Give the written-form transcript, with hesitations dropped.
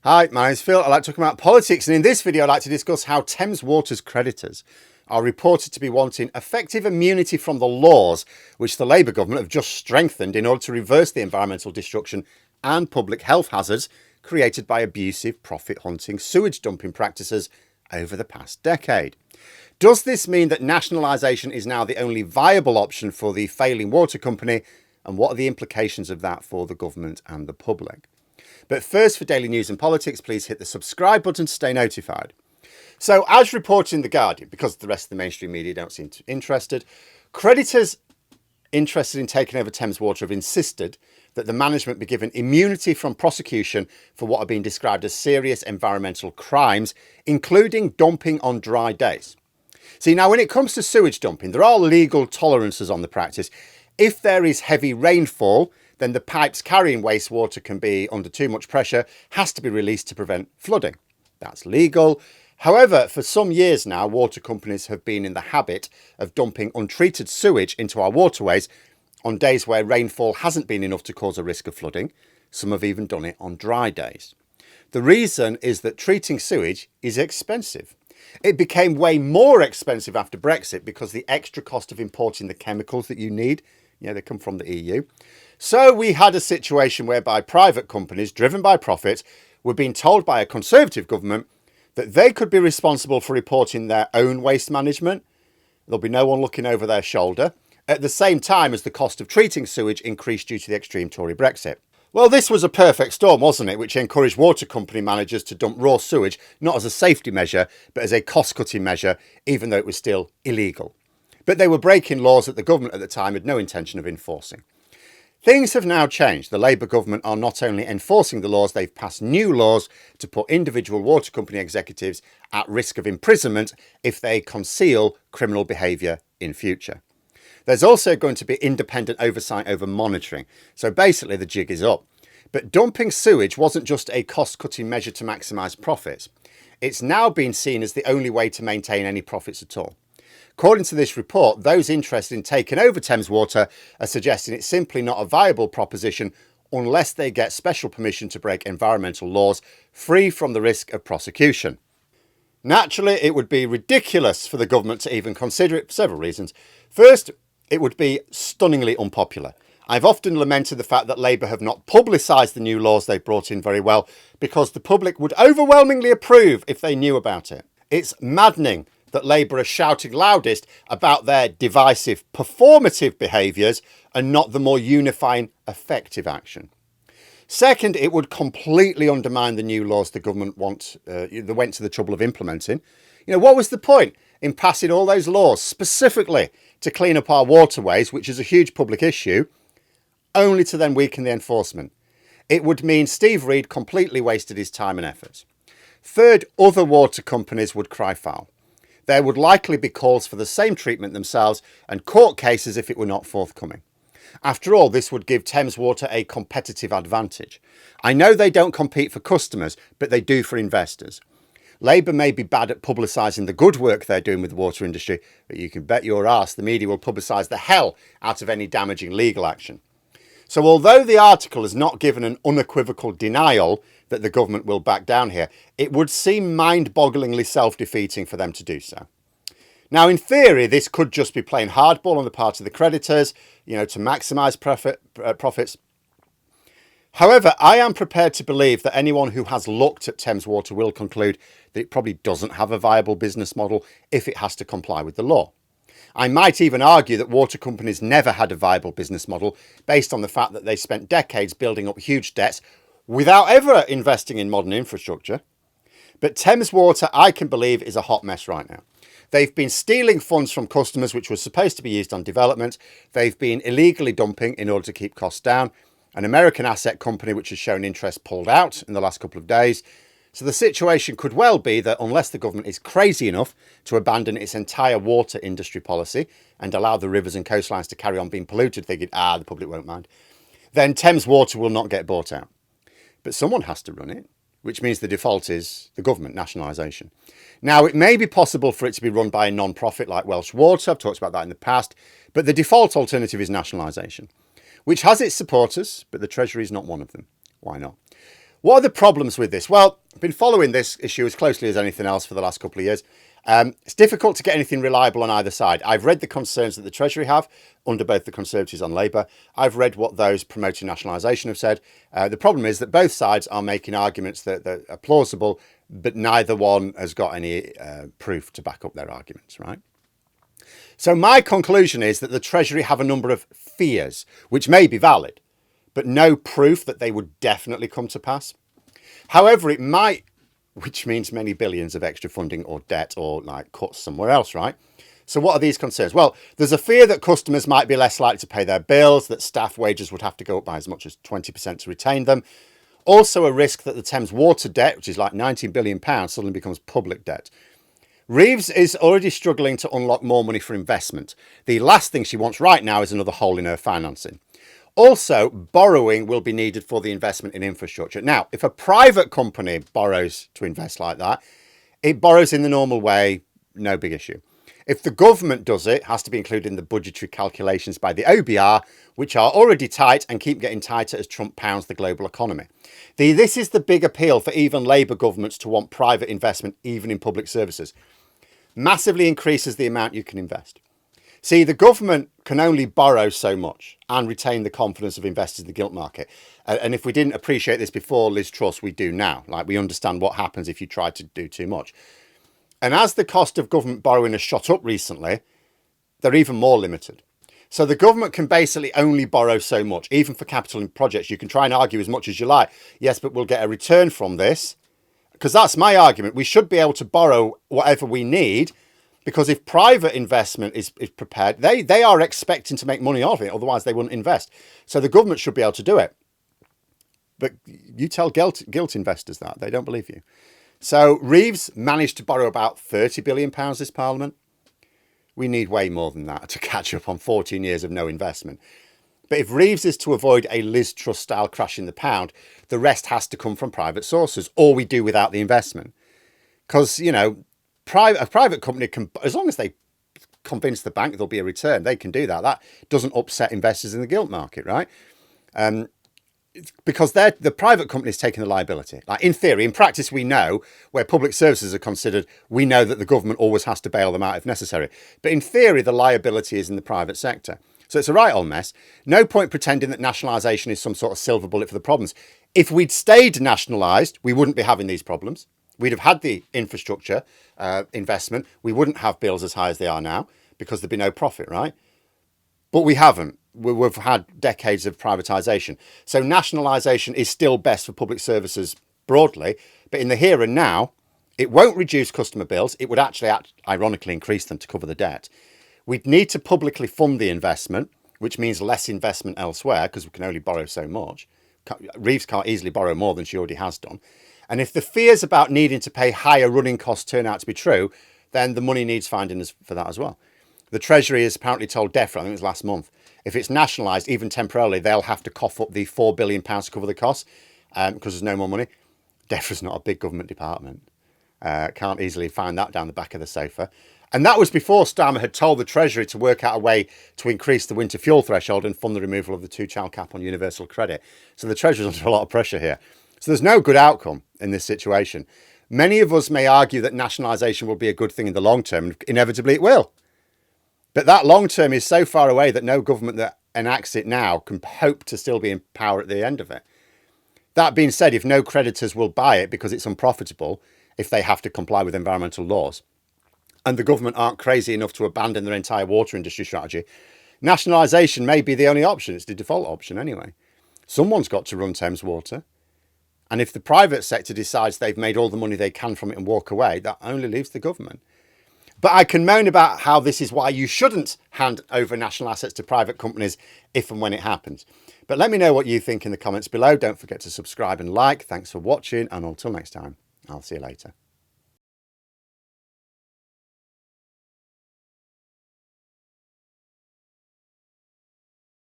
Hi, my name's Phil. I like talking about politics, and in this video I'd like to discuss how Thames Water's creditors are reported to be wanting effective immunity from the laws which the Labour government have just strengthened in order to reverse the environmental destruction and public health hazards created by abusive, profit-hunting sewage dumping practices over the past decade. Does this mean that nationalisation is now the only viable option for the failing water company, and what are the implications of that for the government and the public? But first, for daily news and politics, please hit the subscribe button to stay notified. So, as reported in The Guardian, because the rest of the mainstream media don't seem interested, creditors interested in taking over Thames Water have insisted that the management be given immunity from prosecution for what are being described as serious environmental crimes, including dumping on dry days. See, now when it comes to sewage dumping, there are legal tolerances on the practice. If there is heavy rainfall, then the pipes carrying wastewater can be under too much pressure, has to be released to prevent flooding. That's legal. However, for some years now, water companies have been in the habit of dumping untreated sewage into our waterways on days where rainfall hasn't been enough to cause a risk of flooding. Some have even done it on dry days. The reason is that treating sewage is expensive. It became way more expensive after Brexit because the extra cost of importing the chemicals that you need, they come from the EU. So we had a situation whereby private companies driven by profit were being told by a Conservative government that they could be responsible for reporting their own waste management. There'll be no one looking over their shoulder, at the same time as the cost of treating sewage increased due to the extreme Tory Brexit. Well, this was a perfect storm, wasn't it, which encouraged water company managers to dump raw sewage, not as a safety measure, but as a cost-cutting measure, even though it was still illegal. But they were breaking laws that the government at the time had no intention of enforcing. Things have now changed. The Labour government are not only enforcing the laws, they've passed new laws to put individual water company executives at risk of imprisonment if they conceal criminal behaviour in future. There's also going to be independent oversight over monitoring. So basically the jig is up. But dumping sewage wasn't just a cost-cutting measure to maximise profits. It's now been seen as the only way to maintain any profits at all. According to this report, those interested in taking over Thames Water are suggesting it's simply not a viable proposition unless they get special permission to break environmental laws free from the risk of prosecution. Naturally, it would be ridiculous for the government to even consider it for several reasons. First, it would be stunningly unpopular. I've often lamented the fact that Labour have not publicised the new laws they've brought in very well because the public would overwhelmingly approve if they knew about it. It's maddening that Labour are shouting loudest about their divisive, performative behaviours and not the more unifying, effective action. Second, it would completely undermine the new laws the government went to the trouble of implementing. What was the point in passing all those laws specifically to clean up our waterways, which is a huge public issue, only to then weaken the enforcement? It would mean Steve Reid completely wasted his time and effort. Third, other water companies would cry foul. There would likely be calls for the same treatment themselves and court cases if it were not forthcoming. After all, this would give Thames Water a competitive advantage. I know they don't compete for customers, but they do for investors. Labour may be bad at publicising the good work they're doing with the water industry, but you can bet your arse the media will publicise the hell out of any damaging legal action. So although the article has not given an unequivocal denial that the government will back down here, it would seem mind-bogglingly self-defeating for them to do so. Now, in theory, this could just be playing hardball on the part of the creditors, to maximise profits. However, I am prepared to believe that anyone who has looked at Thames Water will conclude that it probably doesn't have a viable business model if it has to comply with the law. I might even argue that water companies never had a viable business model based on the fact that they spent decades building up huge debts without ever investing in modern infrastructure. But Thames Water, I can believe, is a hot mess right now. They've been stealing funds from customers which were supposed to be used on development. They've been illegally dumping in order to keep costs down. An American asset company which has shown interest pulled out in the last couple of days. So the situation could well be that unless the government is crazy enough to abandon its entire water industry policy and allow the rivers and coastlines to carry on being polluted, thinking, the public won't mind, then Thames Water will not get bought out. But someone has to run it, which means the default is the government, nationalisation. Now, it may be possible for it to be run by a non-profit like Welsh Water. I've talked about that in the past. But the default alternative is nationalisation, which has its supporters, but the Treasury is not one of them. Why not? What are the problems with this? Well, I've been following this issue as closely as anything else for the last couple of years. It's difficult to get anything reliable on either side. I've read the concerns that the Treasury have under both the Conservatives and Labour. I've read what those promoting nationalisation have said. The problem is that both sides are making arguments that are plausible, but neither one has got any proof to back up their arguments, right? So my conclusion is that the Treasury have a number of fears, which may be valid, but no proof that they would definitely come to pass. However, it might, which means many billions of extra funding or debt or like cuts somewhere else, right? So what are these concerns? Well, there's a fear that customers might be less likely to pay their bills, that staff wages would have to go up by as much as 20% to retain them. Also a risk that the Thames Water debt, which is like £19 billion, suddenly becomes public debt. Reeves is already struggling to unlock more money for investment. The last thing she wants right now is another hole in her financing. Also, borrowing will be needed for the investment in infrastructure. Now, if a private company borrows to invest like that, it borrows in the normal way, no big issue. If the government does it, it has to be included in the budgetary calculations by the OBR, which are already tight and keep getting tighter as Trump pounds the global economy. This is the big appeal for even Labour governments to want private investment, even in public services. Massively increases the amount you can invest. See, the government can only borrow so much and retain the confidence of investors in the gilt market. And if we didn't appreciate this before Liz Truss, we do now. Like, we understand what happens if you try to do too much. And as the cost of government borrowing has shot up recently, they're even more limited. So the government can basically only borrow so much, even for capital in projects. You can try and argue as much as you like. Yes, but we'll get a return from this. Because that's my argument. We should be able to borrow whatever we need, because if private investment is prepared, they are expecting to make money off it. Otherwise, they wouldn't invest. So the government should be able to do it. But you tell gilt investors that. They don't believe you. So Reeves managed to borrow about £30 billion this Parliament. We need way more than that to catch up on 14 years of no investment. But if Reeves is to avoid a Liz Truss-style crash in the pound, the rest has to come from private sources, or we do without the investment. Because, you know, a private company can, as long as they convince the bank there'll be a return, they can do that. That doesn't upset investors in the gilt market, right? Because the private company is taking the liability. Like, in theory, in practice, we know where public services are considered, we know that the government always has to bail them out if necessary. But in theory, the liability is in the private sector. So it's a right old mess. No point pretending that nationalisation is some sort of silver bullet for the problems. If we'd stayed nationalised, we wouldn't be having these problems. We'd have had the infrastructure investment. We wouldn't have bills as high as they are now because there'd be no profit, right? But we haven't. We've had decades of privatisation. So nationalisation is still best for public services broadly. But in the here and now, it won't reduce customer bills. It would actually, ironically, increase them to cover the debt. We'd need to publicly fund the investment, which means less investment elsewhere because we can only borrow so much. Reeves can't easily borrow more than she already has done. And if the fears about needing to pay higher running costs turn out to be true, then the money needs finding for that as well. The Treasury has apparently told DEFRA, I think it was last month, if it's nationalised, even temporarily, they'll have to cough up the £4 billion to cover the costs because there's no more money. DEFRA's not a big government department. Can't easily find that down the back of the sofa. And that was before Starmer had told the Treasury to work out a way to increase the winter fuel threshold and fund the removal of the two-child cap on universal credit. So the Treasury's under a lot of pressure here. So there's no good outcome in this situation. Many of us may argue that nationalisation will be a good thing in the long term, and inevitably it will. But that long term is so far away that no government that enacts it now can hope to still be in power at the end of it. That being said, if no creditors will buy it because it's unprofitable, if they have to comply with environmental laws, and the government aren't crazy enough to abandon their entire water industry strategy, nationalisation may be the only option. It's the default option anyway. Someone's got to run Thames Water. And if the private sector decides they've made all the money they can from it and walk away, that only leaves the government. But I can moan about how this is why you shouldn't hand over national assets to private companies if and when it happens. But let me know what you think in the comments below. Don't forget to subscribe and like. Thanks for watching. And until next time, I'll see you later.